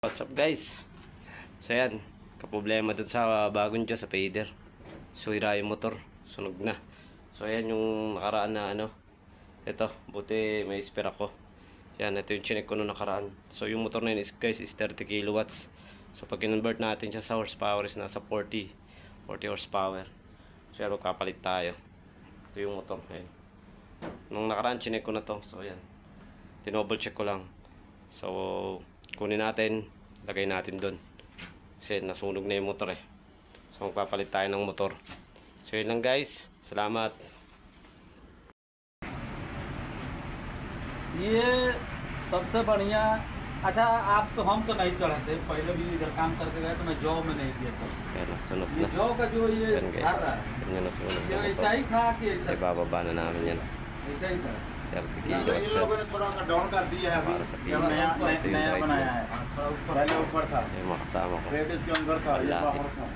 What's up guys? So yan, kaproblema dun sa bagong dyan sa fader. Suira yung motor, sunog na. So yan yung nakaraan na ano. Ito, buti may spare ako. Yan, ito yung chinek ko nung nakaraan. So yung motor na yun is, guys, is 30 kilowatts. So pag kinonvert natin siya sa horsepower is nasa 40 horsepower. So yan, kapalit tayo. Ito yung motor. Ayan. Nung nakaraan, chinek ko na to. So yan, tinouble check ko lang. So kunin natin, lagay natin doon. Kasi nasunog na yung motor eh. So magpapalit tayo ng motor. So yun lang guys. Salamat. ये सबसे बढ़िया। अच्छा, आप तो हम तो नहीं चढ़ाते, पहले भी इधर काम करके गए तो मैं जॉब में नहीं किया था। Ayan, nasunog ये na. जॉब का जो ये Ayan घर guys. रहा है, Ayan, nasunog ये na ऐसा motor. ही था कि ऐसा Ay, bababa na namin yan. ऐसा ही था। 30 इन kilowatts yan. लोगों ने थोड़ा सा डाउन कर दिया है हमारा सब अभी जब नया ito yung नया drive बनाया mo. है हाँ, थोड़ा ऊपर पहले ऊपर था Yung mga kasama ko. Rate इसके अंदर था ये Wala बाहर eh. था